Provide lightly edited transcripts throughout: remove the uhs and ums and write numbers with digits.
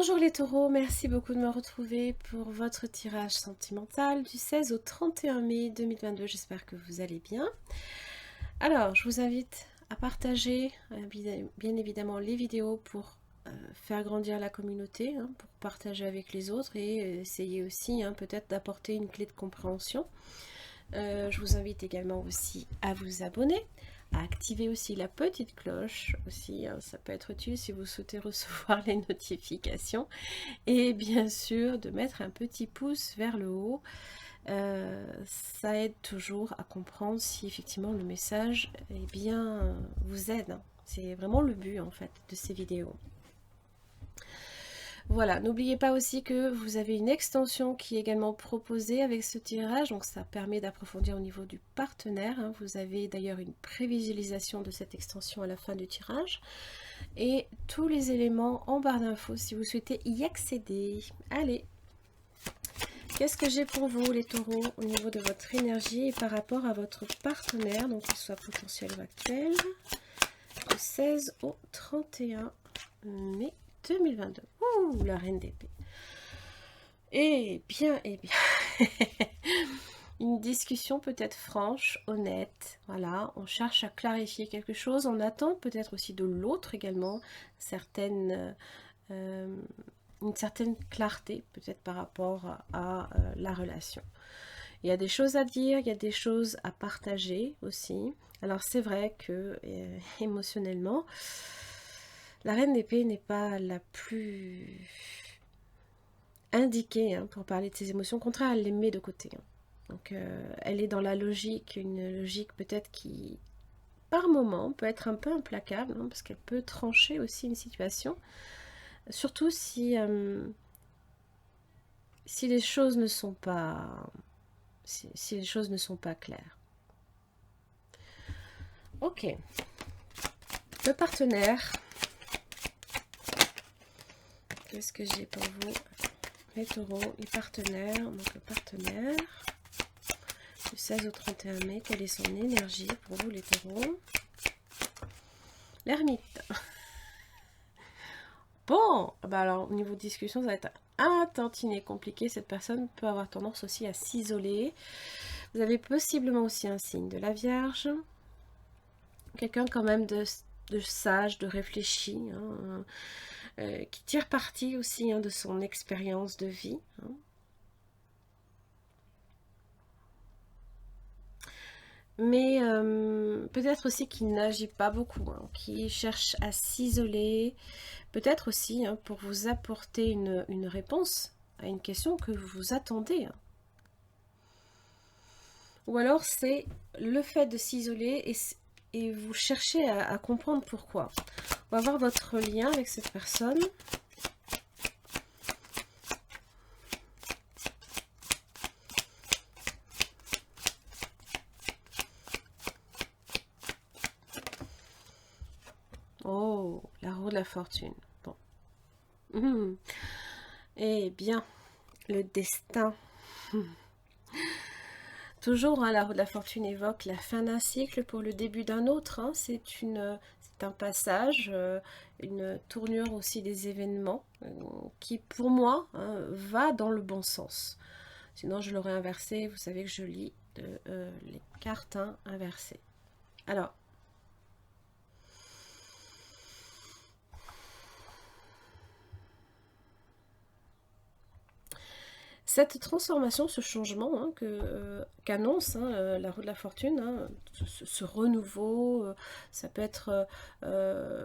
Bonjour les taureaux, merci beaucoup de me retrouver pour votre tirage sentimental du 16 au 31 mai 2022. J'espère que vous allez bien. Alors, je vous invite à partager bien évidemment les vidéos pour faire grandir la communauté, pour partager avec les autres et essayer aussi peut-être d'apporter une clé de compréhension. Je vous invite également aussi à vous abonner, à activer aussi la petite cloche aussi, ça peut être utile si vous souhaitez recevoir les notifications, et bien sûr de mettre un petit pouce vers le haut. Ça aide toujours à comprendre si effectivement le message vous aide. C'est vraiment le but en fait de ces vidéos. Voilà, n'oubliez pas aussi que vous avez une extension qui est également proposée avec ce tirage, donc ça permet d'approfondir au niveau du partenaire. Vous avez d'ailleurs une prévisualisation de cette extension à la fin du tirage et tous les éléments en barre d'infos si vous souhaitez y accéder. Allez, qu'est-ce que j'ai pour vous les taureaux au niveau de votre énergie et par rapport à votre partenaire, donc qu'il soit potentiel ou actuel, du 16 au 31 mai 2022. Ouh, la reine d'épée. Eh bien, une discussion peut-être franche, honnête, voilà, on cherche à clarifier quelque chose, on attend peut-être aussi de l'autre également une certaine clarté peut-être par rapport à la relation. Il y a des choses à dire, il y a des choses à partager aussi. Alors c'est vrai que émotionnellement, la reine d'épée n'est pas la plus indiquée pour parler de ses émotions. Au contraire, elle les met de côté. Donc elle est dans la logique, une logique peut-être qui, par moment, peut être un peu implacable, parce qu'elle peut trancher aussi une situation. Surtout si les choses ne sont pas si les choses ne sont pas claires. Ok. Le partenaire. Qu'est-ce que j'ai pour vous? Les taureaux, les partenaires. Donc le partenaire. Du 16 au 31 mai, quelle est son énergie pour vous les taureaux? L'ermite. Bon, bah alors au niveau de discussion, ça va être un tantinet compliqué. Cette personne peut avoir tendance aussi à s'isoler. Vous avez possiblement aussi un signe de la Vierge. Quelqu'un quand même de sage, de réfléchi, qui tire parti aussi de son expérience de vie. Mais peut-être aussi qui n'agit pas beaucoup, qui cherche à s'isoler, peut-être aussi pour vous apporter une réponse à une question que vous vous attendez. Ou alors c'est le fait de s'isoler et vous cherchez à comprendre pourquoi. On va voir votre lien avec cette personne. Oh, la roue de la fortune. Bon. Eh bien, le destin. Toujours, la roue de la fortune évoque la fin d'un cycle pour le début d'un autre. C'est un passage, une tournure aussi des événements qui, pour moi, va dans le bon sens. Sinon, je l'aurais inversé. Vous savez que je lis les cartes inversées. Alors, cette transformation, ce changement qu'annonce la roue de la fortune, ce renouveau, ça peut être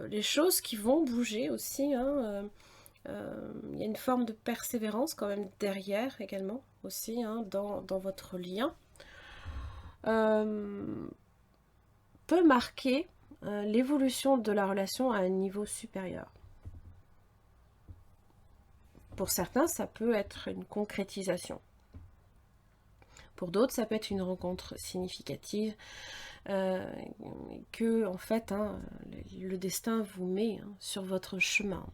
les choses qui vont bouger aussi. Il y a une forme de persévérance quand même derrière également aussi dans votre lien. Peut marquer l'évolution de la relation à un niveau supérieur. Pour certains, ça peut être une concrétisation. Pour d'autres, ça peut être une rencontre significative que, en fait, le destin vous met sur votre chemin.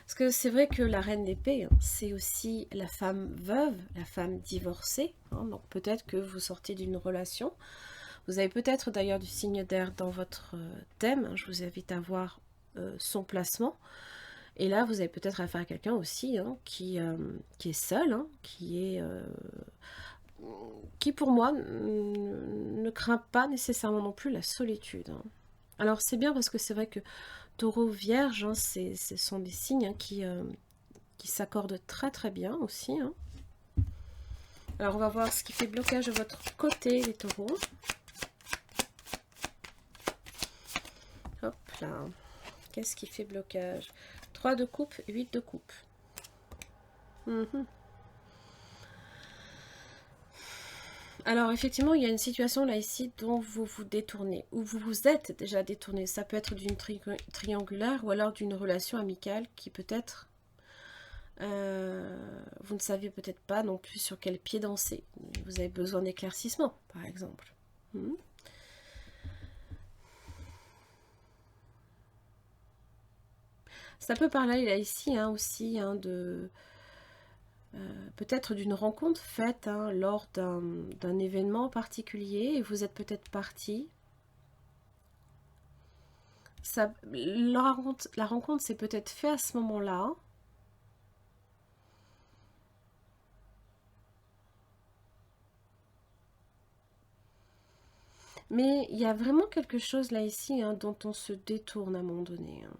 Parce que c'est vrai que la reine d'épée, c'est aussi la femme veuve, la femme divorcée. Donc peut-être que vous sortez d'une relation. Vous avez peut-être d'ailleurs du signe d'air dans votre thème. Je vous invite à voir son placement. Et là, vous avez peut-être affaire à quelqu'un aussi hein, qui est seul, hein, qui pour moi ne craint pas nécessairement non plus la solitude. Hein. Alors c'est bien parce que c'est vrai que Taureau, Vierge, hein, ce sont des signes hein, qui s'accordent très très bien aussi. Hein. Alors on va voir ce qui fait blocage de votre côté, les taureaux. Hop là. Qu'est-ce qui fait blocage? 3 de coupe, 8 de coupe. Alors effectivement, il y a une situation là ici dont vous vous détournez, ou vous vous êtes déjà détourné. Ça peut être d'une triangulaire ou alors d'une relation amicale qui peut-être, vous ne savez peut-être pas non plus sur quel pied danser. Vous avez besoin d'éclaircissement, par exemple. Ça peut parler là ici hein, aussi hein, de peut-être d'une rencontre faite hein, lors d'un événement particulier et vous êtes peut-être parti. La rencontre s'est peut-être faite à ce moment-là. Mais il y a vraiment quelque chose là ici hein, dont on se détourne à un moment donné. Hein.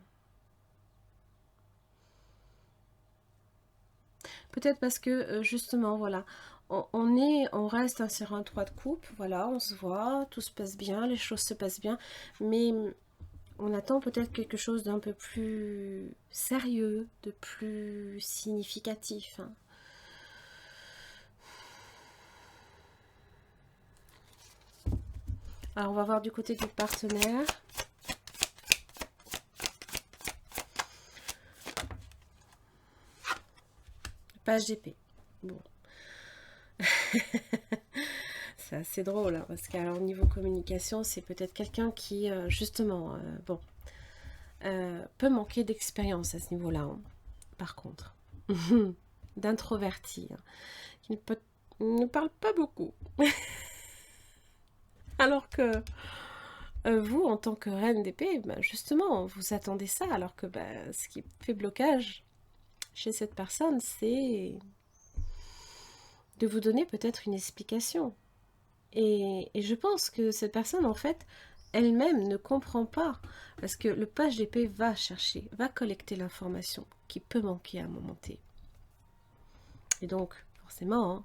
Peut-être parce que justement, voilà, on reste hein, sur un 3 de coupe, voilà, on se voit, tout se passe bien, les choses se passent bien, mais on attend peut-être quelque chose d'un peu plus sérieux, de plus significatif. Hein. Alors on va voir du côté du partenaire. Page d'épée. Bon. C'est assez drôle, hein, parce qu'au niveau communication, c'est peut-être quelqu'un qui, justement, bon, peut manquer d'expérience à ce niveau-là, hein, par contre. D'introverti, hein, qui ne parle pas beaucoup. Alors que vous, en tant que reine d'épée, ben, justement, vous attendez ça, alors que ben, ce qui fait blocage chez cette personne, c'est de vous donner peut-être une explication. Et je pense que cette personne, en fait, elle-même ne comprend pas. Parce que le page d'épée va chercher, va collecter l'information qui peut manquer à un moment T. Et donc, forcément, hein,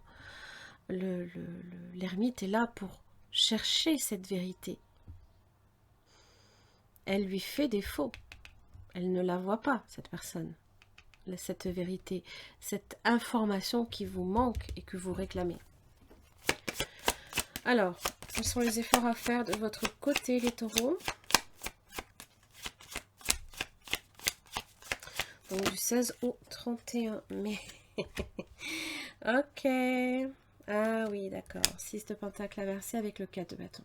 l'ermite est là pour chercher cette vérité. Elle lui fait défaut. Elle ne la voit pas, cette personne. Cette vérité, cette information qui vous manque et que vous réclamez. Alors, quels sont les efforts à faire de votre côté, les taureaux? Donc, du 16 au 31 mai. Ok. Ah oui, d'accord. 6 de pentacle inversé avec le 4 de bâton.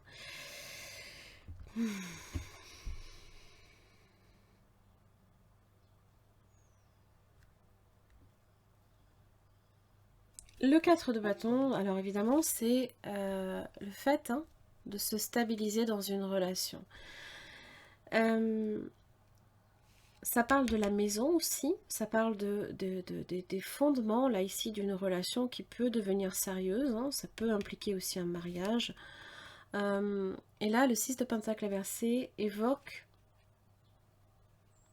Le 4 de bâton, alors évidemment, c'est le fait hein, de se stabiliser dans une relation. Ça parle de la maison aussi, ça parle des fondements, là ici, d'une relation qui peut devenir sérieuse, hein, ça peut impliquer aussi un mariage. Et là, le 6 de pentacle inversé évoque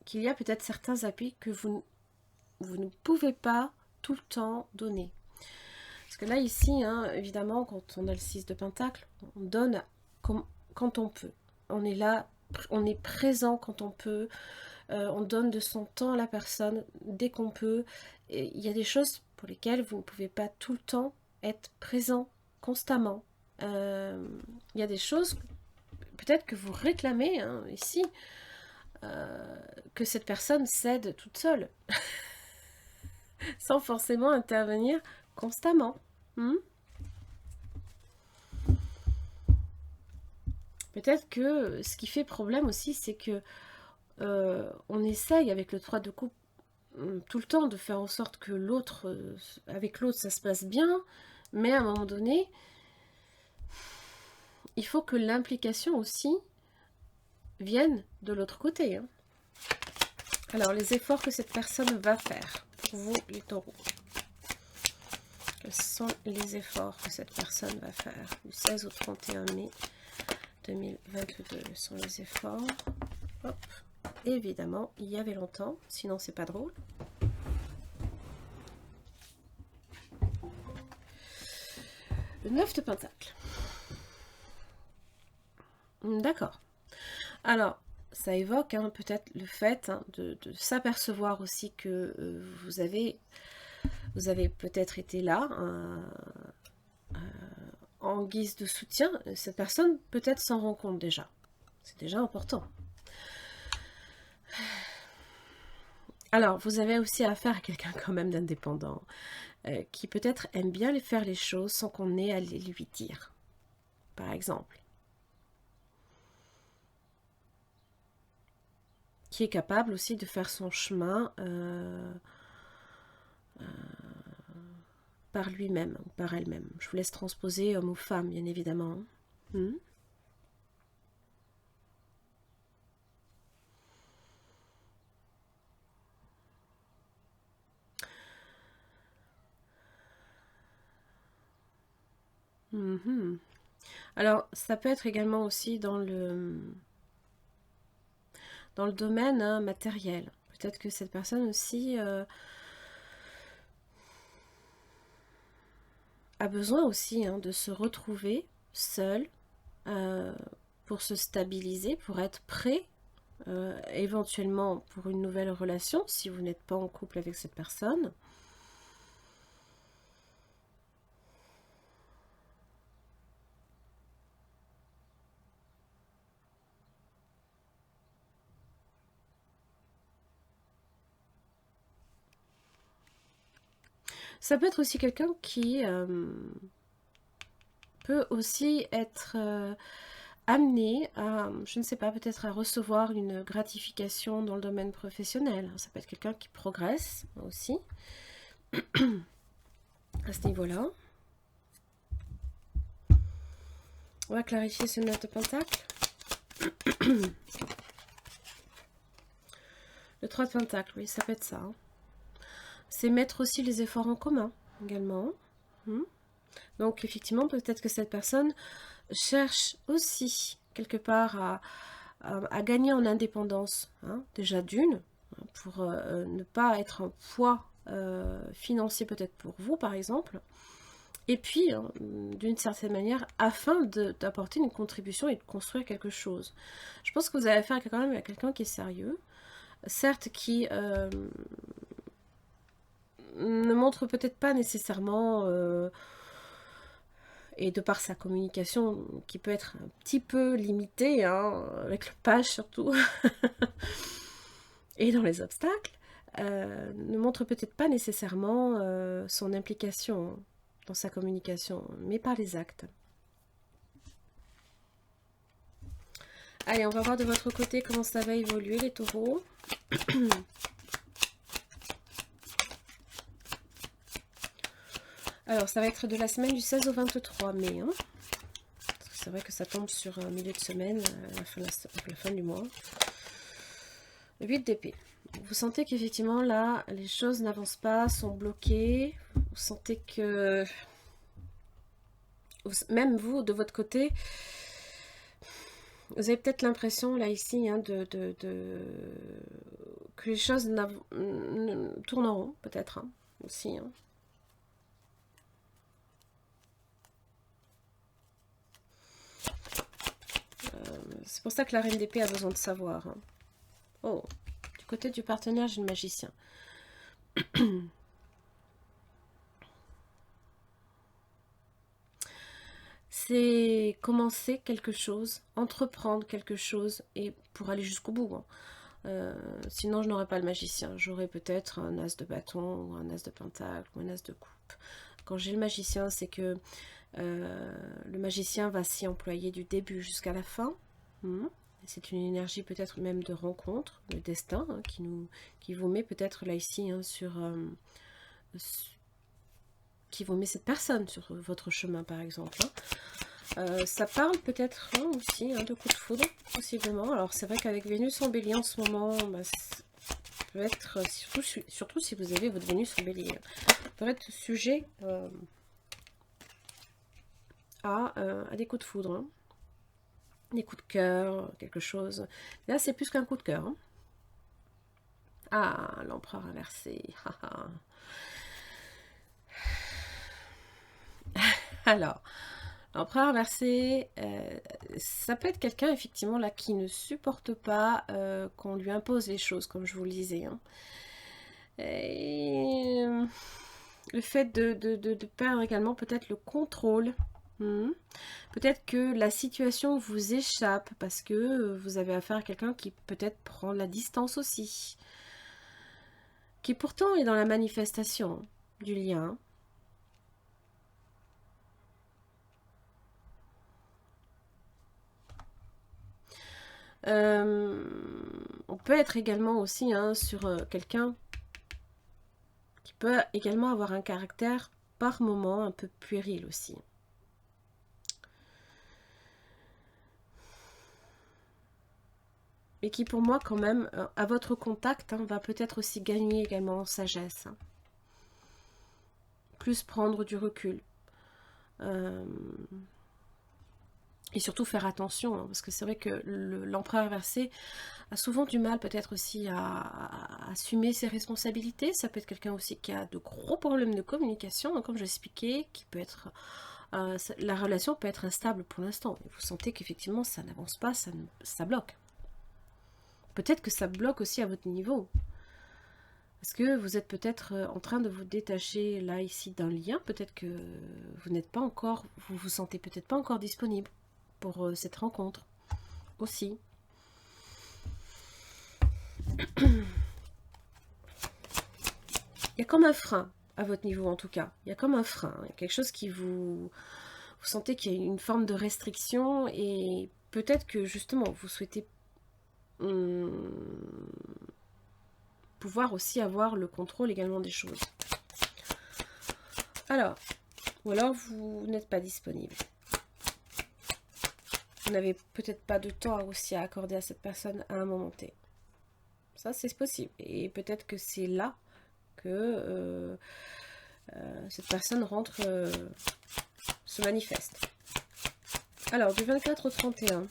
qu'il y a peut-être certains appuis que vous ne pouvez pas tout le temps donner. Parce que là, ici, hein, évidemment, quand on a le 6 de pentacle, on donne quand on peut. On est là, on est présent quand on peut. On donne de son temps à la personne dès qu'on peut. Et il y a des choses pour lesquelles vous ne pouvez pas tout le temps être présent constamment. Il y a des choses peut-être que vous réclamez hein, ici que cette personne cède toute seule sans forcément intervenir constamment. Peut-être que ce qui fait problème aussi, c'est que on essaye avec le 3 de coupe tout le temps de faire en sorte que l'autre, avec l'autre, ça se passe bien, mais à un moment donné, il faut que l'implication aussi vienne de l'autre côté. Hein. Alors, les efforts que cette personne va faire pour vous, les taureaux. Quels sont les efforts que cette personne va faire du 16 au 31 mai 2022? Quels sont les efforts? Hop. Évidemment, il y avait longtemps, sinon c'est pas drôle. Le 9 de Pentacle. D'accord. Alors, ça évoque hein, peut-être le fait hein, de s'apercevoir aussi que vous avez peut-être été là en guise de soutien. Cette personne peut-être s'en rend compte déjà. C'est déjà important. Alors, vous avez aussi affaire à quelqu'un quand même d'indépendant, qui peut-être aime bien faire les choses sans qu'on ait à les lui dire, par exemple. Qui est capable aussi de faire son chemin par lui-même ou par elle-même. Je vous laisse transposer homme ou femme, bien évidemment. Alors, ça peut être également aussi dans le domaine hein, matériel. Peut-être que cette personne aussi a besoin aussi hein, de se retrouver seule pour se stabiliser, pour être prêt éventuellement pour une nouvelle relation si vous n'êtes pas en couple avec cette personne. Ça peut être aussi quelqu'un qui peut aussi être amené à, je ne sais pas, peut-être à recevoir une gratification dans le domaine professionnel. Ça peut être quelqu'un qui progresse aussi à ce niveau-là. On va clarifier ce 9 de Pentacle. Le 3 de Pentacle, oui, ça peut être ça. Hein. C'est mettre aussi les efforts en commun également. Donc effectivement, peut-être que cette personne cherche aussi quelque part à gagner en indépendance, hein, déjà d'une, pour ne pas être un poids financier peut-être pour vous par exemple, et puis hein, d'une certaine manière afin d'apporter une contribution et de construire quelque chose. Je pense que vous avez affaire quand même à quelqu'un qui est sérieux, certes qui ne montre peut-être pas nécessairement et de par sa communication qui peut être un petit peu limitée, hein, avec le page surtout, et dans les obstacles, ne montre peut-être pas nécessairement son implication dans sa communication, mais par les actes. Allez, on va voir de votre côté comment ça va évoluer les taureaux. Alors, ça va être de la semaine du 16 au 23 mai. Hein. C'est vrai que ça tombe sur un milieu de semaine, la fin du mois. 8 d'épée. Vous sentez qu'effectivement, là, les choses n'avancent pas, sont bloquées. Vous sentez que... Même vous, de votre côté, vous avez peut-être l'impression, là, ici, hein, que les choses tourneront, peut-être, hein, aussi, hein. C'est pour ça que la reine d'épée a besoin de savoir. Hein. Oh, du côté du partenaire, j'ai le magicien. C'est commencer quelque chose, entreprendre quelque chose et pour aller jusqu'au bout. Hein. Sinon, je n'aurais pas le magicien. J'aurais peut-être un as de bâton ou un as de pentacle ou un as de coupe. Quand j'ai le magicien, c'est que le magicien va s'y employer du début jusqu'à la fin. C'est une énergie peut-être même de rencontre, de destin, hein, qui vous met peut-être là ici hein, qui vous met cette personne sur votre chemin par exemple. Hein. Ça parle peut-être hein, aussi hein, de coup de foudre. possiblement. Alors c'est vrai qu'avec Vénus en bélier en ce moment, bah, ça peut être, surtout si vous avez votre Vénus en bélier, ça peut être sujet à des coups de foudre, hein. Des coups de cœur, quelque chose. Là c'est plus qu'un coup de cœur, hein. Ah, l'empereur inversé. Alors, l'empereur inversé, ça peut être quelqu'un effectivement là qui ne supporte pas qu'on lui impose les choses, comme je vous le disais, hein. Et le fait de perdre également peut-être le contrôle. Peut-être que la situation vous échappe parce que vous avez affaire à quelqu'un qui peut-être prend la distance aussi, qui pourtant est dans la manifestation du lien. On peut être également aussi hein, sur quelqu'un qui peut également avoir un caractère par moment un peu puéril aussi. Et qui pour moi quand même, à votre contact, hein, va peut-être aussi gagner également en sagesse. Hein. Plus prendre du recul. Et surtout faire attention, hein, parce que c'est vrai que l'empereur inversé a souvent du mal peut-être aussi à assumer ses responsabilités. Ça peut être quelqu'un aussi qui a de gros problèmes de communication, hein, comme j'expliquais, qui peut être... la relation peut être instable pour l'instant. Vous sentez qu'effectivement ça n'avance pas, ça bloque. Peut-être que ça bloque aussi à votre niveau. Parce que vous êtes peut-être en train de vous détacher là, ici, d'un lien. Peut-être que vous n'êtes pas encore, vous vous sentez peut-être pas encore disponible pour cette rencontre aussi. Il y a comme un frein à votre niveau en tout cas. Il y a comme un frein. Il y a quelque chose qui vous sentez qu'il y a une forme de restriction et peut-être que justement vous souhaitez pouvoir aussi avoir le contrôle également des choses. Alors, ou alors vous n'êtes pas disponible. Vous n'avez peut-être pas de temps aussi à accorder à cette personne à un moment T. Ça, c'est possible. Et peut-être que c'est là que cette personne rentre, se manifeste. Alors, du 24 au 31.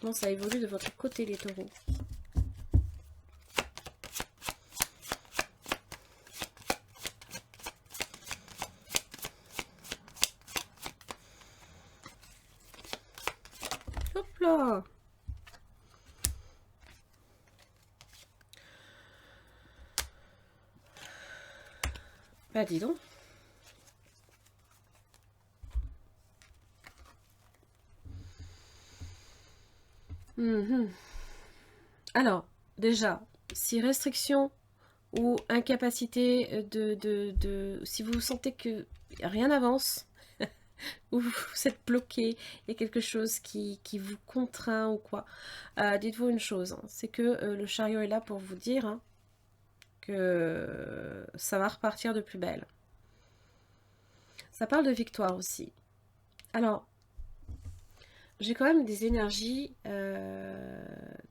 Comment ça évolue de votre côté, les taureaux? Hop là! Bah dis donc. Alors, déjà, si restriction ou incapacité si vous sentez que rien n'avance, ou vous êtes bloqué, il y a quelque chose qui vous contraint ou quoi, dites-vous une chose, hein, c'est que le chariot est là pour vous dire hein, que ça va repartir de plus belle. Ça parle de victoire aussi. Alors, j'ai quand même des énergies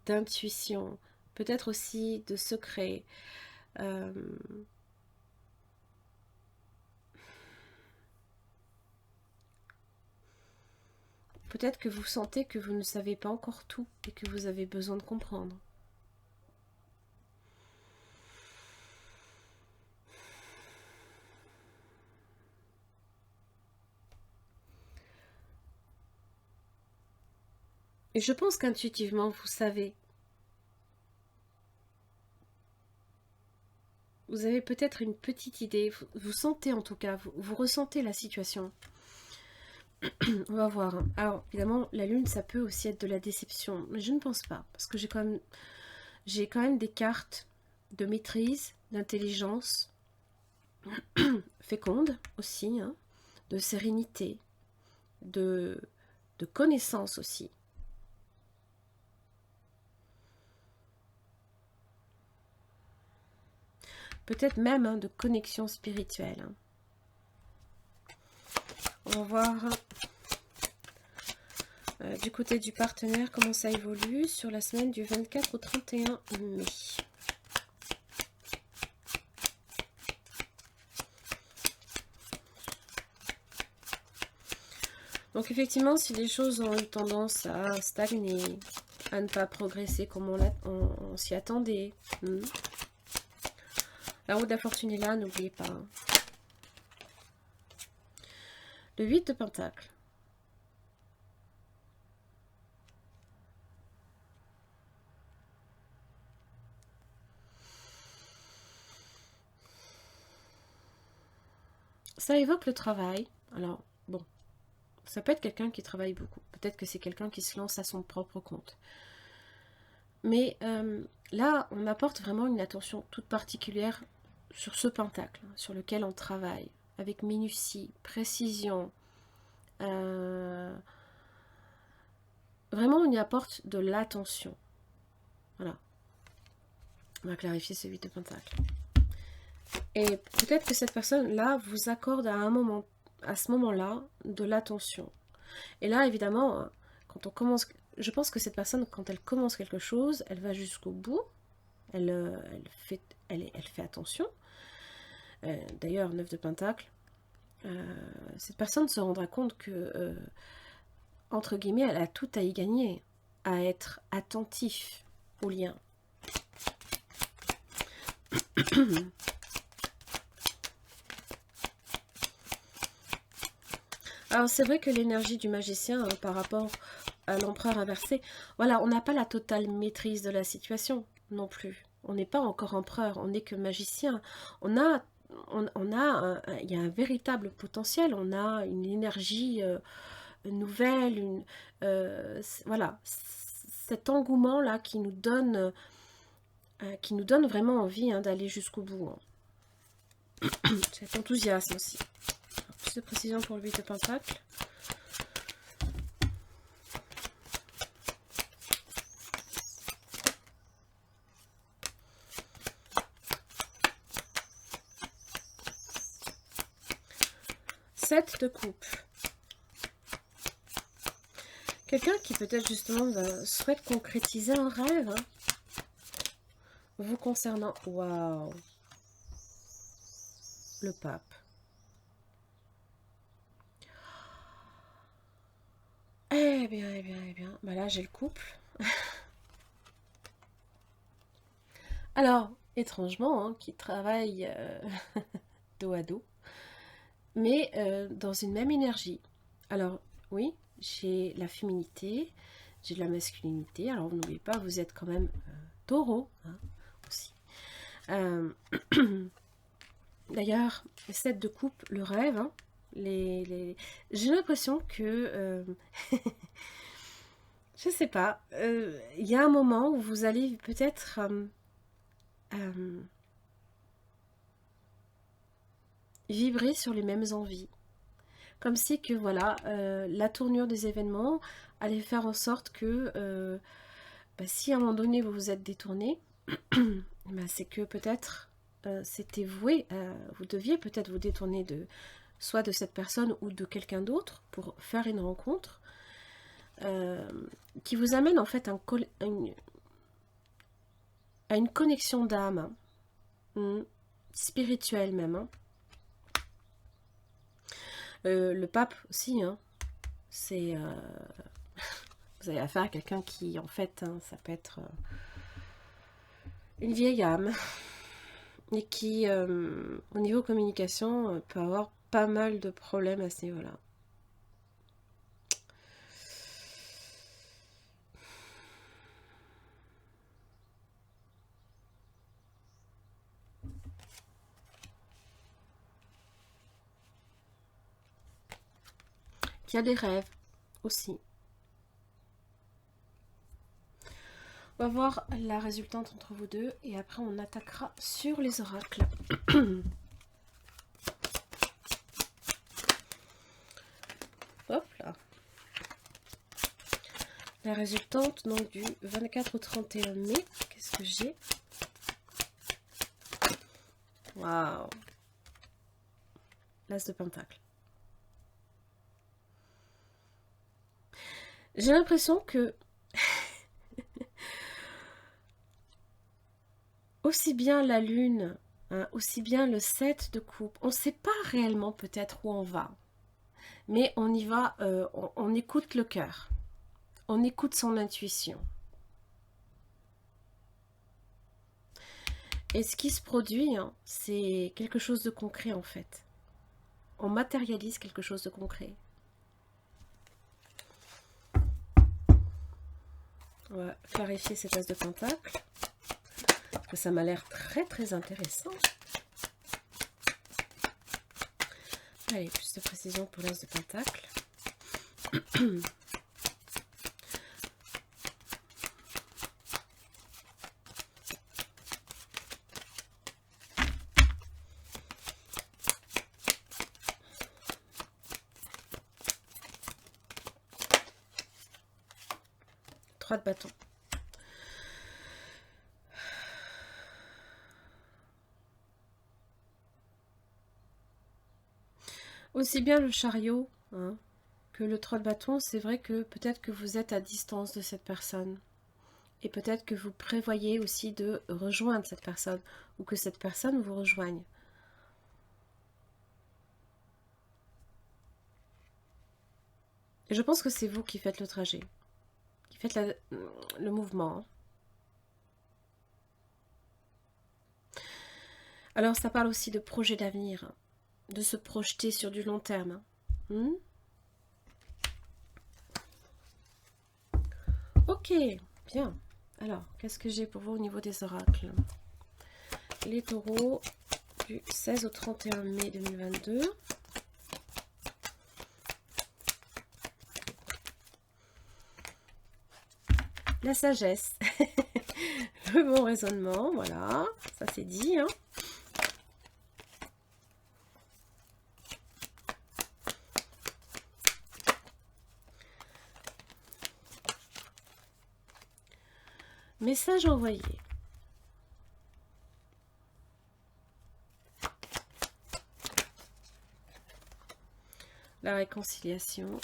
d'intuition, peut-être aussi de secret. Peut-être que vous sentez que vous ne savez pas encore tout et que vous avez besoin de comprendre. Et je pense qu'intuitivement, vous savez. Vous avez peut-être une petite idée, vous sentez en tout cas, vous ressentez la situation. On va voir. Hein. Alors, évidemment, la lune, ça peut aussi être de la déception, mais je ne pense pas, parce que j'ai quand même des cartes de maîtrise, d'intelligence, féconde aussi, hein, de sérénité, de connaissance aussi. Peut-être même hein, de connexion spirituelle. Hein. On va voir du côté du partenaire comment ça évolue sur la semaine du 24 au 31 mai. Donc effectivement, si les choses ont eu tendance à stagner, à ne pas progresser comme on s'y attendait, la roue de la fortune est là, n'oubliez pas. Le 8 de Pentacle. Ça évoque le travail. Alors, bon, ça peut être quelqu'un qui travaille beaucoup. Peut-être que c'est quelqu'un qui se lance à son propre compte. Mais là, on apporte vraiment une attention toute particulière sur ce pentacle, sur lequel on travaille, avec minutie, précision. Vraiment, on y apporte de l'attention. Voilà. On va clarifier ce 8 de pentacle. Et peut-être que cette personne-là vous accorde à ce moment-là, de l'attention. Et là, évidemment, quand on commence, je pense que cette personne, quand elle commence quelque chose, elle va jusqu'au bout. Elle fait attention. D'ailleurs, 9 de Pentacle, cette personne se rendra compte que, entre guillemets, elle a tout à y gagner, à être attentif au lien. Alors c'est vrai que l'énergie du magicien par rapport à l'empereur inversé, voilà, on n'a pas la totale maîtrise de la situation non plus. On n'est pas encore empereur, on n'est que magicien. Il y a un véritable potentiel, on a une énergie nouvelle, voilà, cet engouement-là qui nous donne vraiment envie d'aller jusqu'au bout. Cet enthousiasme aussi. Plus de précision pour le 8 de Pentacle. Sept de coupe. Quelqu'un qui peut-être justement souhaite concrétiser un rêve vous concernant. Waouh! Le pape. Eh bien. Bah là, j'ai le couple. Alors, étrangement, qui travaille dos à dos, mais dans une même énergie. Alors, oui, j'ai la féminité, j'ai de la masculinité. Alors, n'oubliez pas, vous êtes quand même taureau, aussi. D'ailleurs, 7 de coupe, le rêve, j'ai l'impression que, je sais pas, il y a un moment où vous allez peut-être vibrer sur les mêmes envies. Comme si que, voilà, la tournure des événements allait faire en sorte que, si à un moment donné vous vous êtes détourné, c'est que peut-être c'était voué, vous deviez peut-être vous détourner soit de cette personne ou de quelqu'un d'autre pour faire une rencontre qui vous amène en fait à une connexion d'âme, spirituelle même. Le pape aussi, c'est... vous avez affaire à quelqu'un qui, en fait, ça peut être une vieille âme et qui, au niveau communication, peut avoir pas mal de problèmes à ce niveau-là. Qui a des rêves aussi. On va voir la résultante entre vous deux et après on attaquera sur les oracles. Hop là. La résultante donc du 24 au 31 mai. Qu'est-ce que j'ai? Waouh. L'As de Pentacle. J'ai l'impression que aussi bien la lune, hein, aussi bien le 7 de coupe, on ne sait pas réellement peut-être où on va, mais on y va, on écoute le cœur, on écoute son intuition. Et ce qui se produit, hein, c'est quelque chose de concret en fait. On matérialise quelque chose de concret. On va clarifier cet as de pentacle, parce que ça m'a l'air très très intéressant. Allez, plus de précision pour l'as de pentacle. De bâton. Aussi bien le chariot, hein, que le 3 de bâton, c'est vrai que peut-être que vous êtes à distance de cette personne. Et peut-être que vous prévoyez aussi de rejoindre cette personne, ou que cette personne vous rejoigne. Et je pense que c'est vous qui faites le trajet. Faites le mouvement. Alors, ça parle aussi de projet d'avenir, de se projeter sur du long terme. Ok, bien. Alors, qu'est-ce que j'ai pour vous au niveau des oracles? Les taureaux du 16 au 31 mai 2022. La sagesse, le bon raisonnement, voilà, ça c'est dit. Hein. Message envoyé. La réconciliation.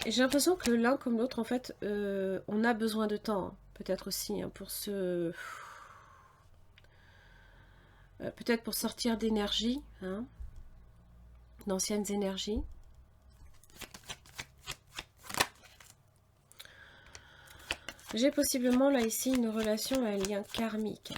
Et j'ai l'impression que l'un comme l'autre, en fait, on a besoin de temps, hein, peut-être aussi, hein, pour se... peut-être pour sortir d'énergie, hein, d'anciennes énergies. J'ai possiblement, là, ici, une relation à un lien karmique.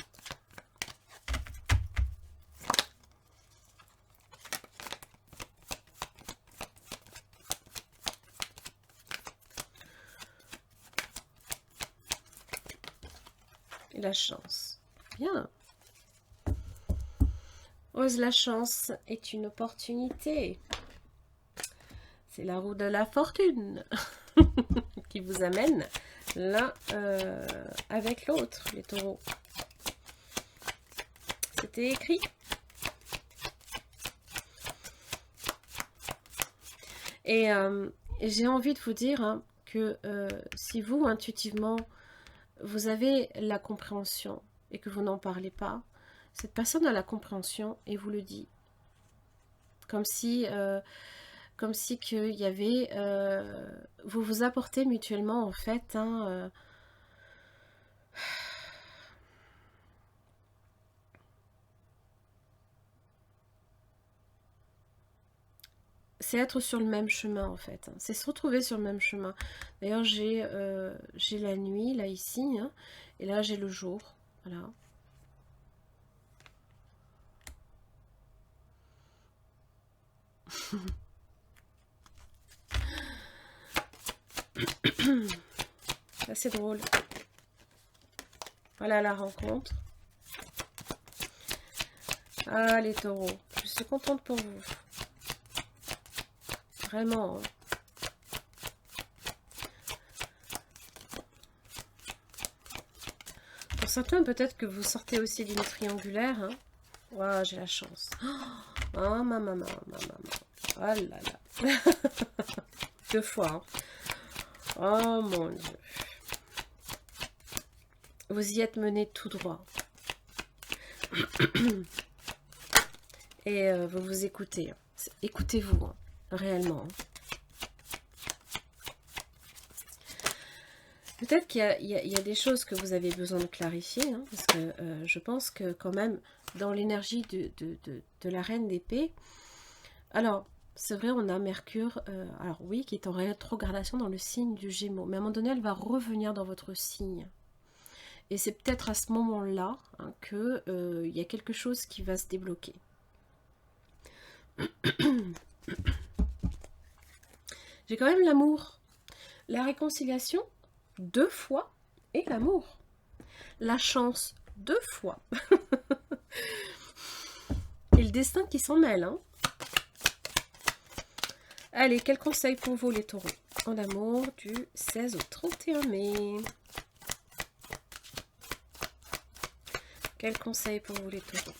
La chance. Bien. Ose la chance est une opportunité. C'est la roue de la fortune qui vous amène l'un avec l'autre, les taureaux. C'était écrit. Et j'ai envie de vous dire hein, que si vous, intuitivement, vous avez la compréhension et que vous n'en parlez pas, cette personne a la compréhension et vous le dit. Comme si qu'il y avait... vous vous apportez mutuellement, en fait, hein, c'est être sur le même chemin, en fait. C'est se retrouver sur le même chemin. D'ailleurs, j'ai la nuit, là, ici, hein, et là, j'ai le jour. Voilà. C'est drôle. Voilà la rencontre. Ah, les taureaux. Je suis contente pour vous. Vraiment. Pour certains, peut-être que vous sortez aussi d'une triangulaire. Hein. Wow, j'ai la chance. Oh, maman. Oh là là. 2 fois. Hein. Oh mon Dieu. Vous y êtes mené tout droit. Et vous vous écoutez. Écoutez-vous, hein, réellement. Peut-être qu'il y a des choses que vous avez besoin de clarifier, hein, parce que je pense que quand même, dans l'énergie de la reine d'épée, alors, c'est vrai, on a Mercure, alors oui, qui est en rétrogradation dans le signe du Gémeaux, mais à un moment donné, elle va revenir dans votre signe. Et c'est peut-être à ce moment-là hein, qu'il y a quelque chose qui va se débloquer. J'ai quand même l'amour, la réconciliation, 2 fois, et l'amour. La chance, 2 fois. Et le destin qui s'en mêle. Hein. Allez, quel conseil pour vous les taureaux en amour du 16 au 31 mai? Quel conseil pour vous les taureaux?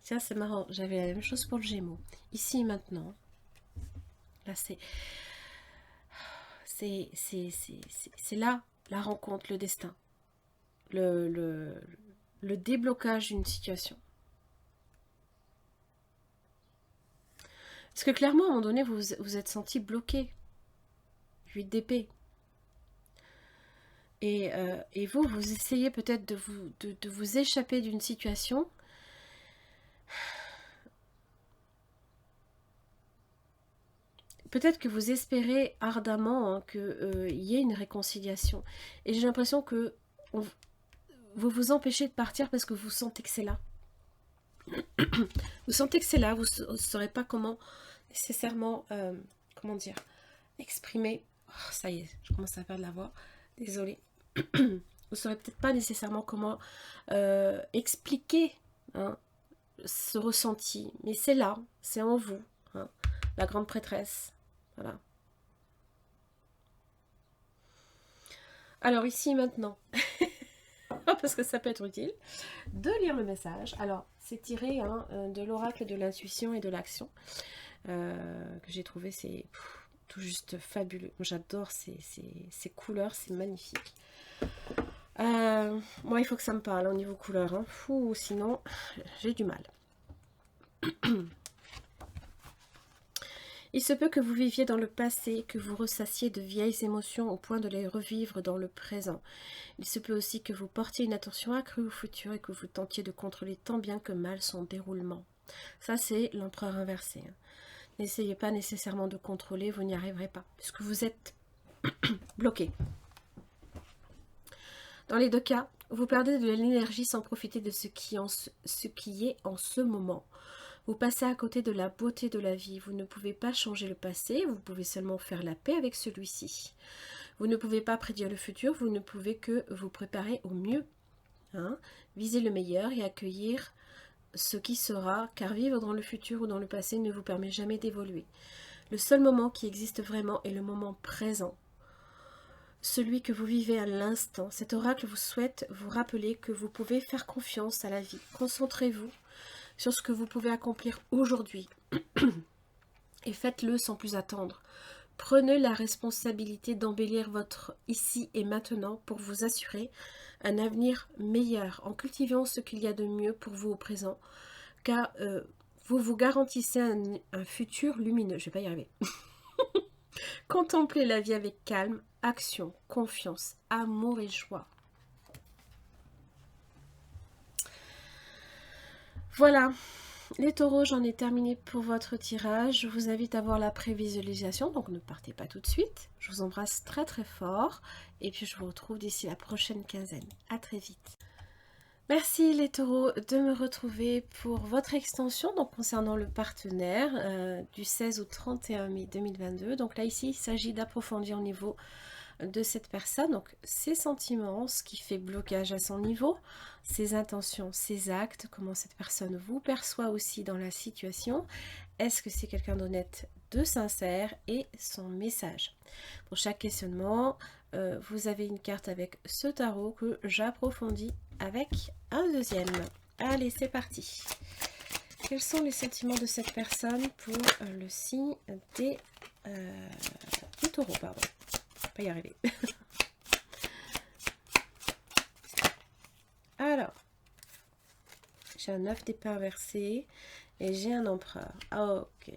Tiens, c'est marrant, j'avais la même chose pour le Gémeaux. Ici, maintenant. Là, c'est là la rencontre, le destin. Le déblocage d'une situation. Parce que clairement, à un moment donné, vous êtes senti bloqué. 8 d'épée. Et vous essayez peut-être de vous échapper d'une situation. Peut-être que vous espérez ardemment hein, qu'il y ait une réconciliation. Et j'ai l'impression que vous vous empêchez de partir parce que vous sentez que c'est là. Vous sentez que c'est là, vous ne saurez pas comment nécessairement, comment dire, exprimer. Oh, ça y est, je commence à perdre la voix. Désolée. Vous ne saurez peut-être pas nécessairement comment expliquer hein, ce ressenti. Mais c'est là, c'est en vous. Hein, la grande prêtresse. Voilà. Alors ici maintenant, parce que ça peut être utile, de lire le message. Alors c'est tiré hein, de l'oracle de l'intuition et de l'action que j'ai trouvé, c'est tout juste fabuleux. J'adore ces couleurs, c'est magnifique. Moi il faut que ça me parle au niveau couleur, hein. Fou, sinon j'ai du mal. Il se peut que vous viviez dans le passé, que vous ressassiez de vieilles émotions au point de les revivre dans le présent. Il se peut aussi que vous portiez une attention accrue au futur et que vous tentiez de contrôler tant bien que mal son déroulement. Ça, c'est l'empereur inversé. N'essayez pas nécessairement de contrôler, vous n'y arriverez pas, puisque vous êtes bloqué. Dans les 2 cas, vous perdez de l'énergie sans profiter de ce qui est en ce moment. Vous passez à côté de la beauté de la vie. Vous ne pouvez pas changer le passé, vous pouvez seulement faire la paix avec celui-ci. Vous ne pouvez pas prédire le futur, vous ne pouvez que vous préparer au mieux. Hein, viser le meilleur et accueillir ce qui sera, car vivre dans le futur ou dans le passé ne vous permet jamais d'évoluer. Le seul moment qui existe vraiment est le moment présent. Celui que vous vivez à l'instant. Cet oracle vous souhaite vous rappeler que vous pouvez faire confiance à la vie. Concentrez-vous sur ce que vous pouvez accomplir aujourd'hui et faites-le sans plus attendre. Prenez la responsabilité d'embellir votre ici et maintenant pour vous assurer un avenir meilleur en cultivant ce qu'il y a de mieux pour vous au présent, car vous vous garantissez un futur lumineux. Je ne vais pas y arriver. Contemplez la vie avec calme, action, confiance, amour et joie. Voilà, les taureaux, j'en ai terminé pour votre tirage. Je vous invite à voir la prévisualisation, donc ne partez pas tout de suite. Je vous embrasse très très fort et puis je vous retrouve d'ici la prochaine quinzaine. À très vite. Merci les taureaux de me retrouver pour votre extension donc concernant le partenaire du 16 au 31 mai 2022. Donc là ici il s'agit d'approfondir au niveau de cette personne, donc ses sentiments, ce qui fait blocage à son niveau, ses intentions, ses actes, comment cette personne vous perçoit aussi dans la situation, est-ce que c'est quelqu'un d'honnête, de sincère et son message. Pour chaque questionnement, vous avez une carte avec ce tarot que j'approfondis avec un deuxième. Allez, c'est parti. Quels sont les sentiments de cette personne pour le signe du taureau, pardon. Je vais pas y arriver. Alors, j'ai un 9 d'épée inversé et j'ai un empereur. Ah, ok.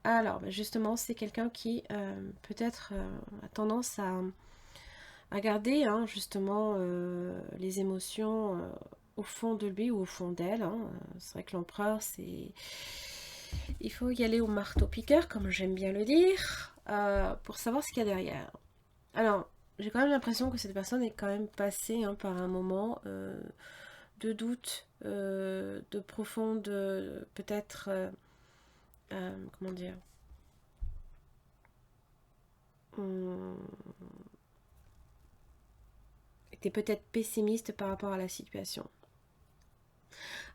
Alors, justement, c'est quelqu'un qui peut-être a tendance à garder justement les émotions au fond de lui ou au fond d'elle. C'est vrai que l'empereur, c'est... Il faut y aller au marteau-piqueur, comme j'aime bien le dire, pour savoir ce qu'il y a derrière. Alors, j'ai quand même l'impression que cette personne est quand même passée par un moment de doute, de profonde, peut-être, comment dire, était peut-être pessimiste par rapport à la situation.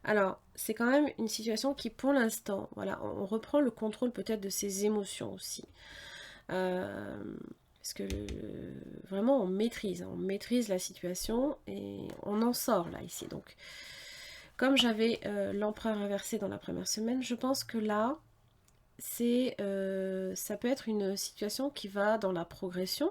Alors, c'est quand même une situation qui, pour l'instant, voilà, on reprend le contrôle peut-être de ses émotions aussi. Parce que vraiment, on maîtrise la situation et on en sort là, ici. Donc, comme j'avais l'empereur inversé dans la première semaine, je pense que là, ça peut être une situation qui va dans la progression,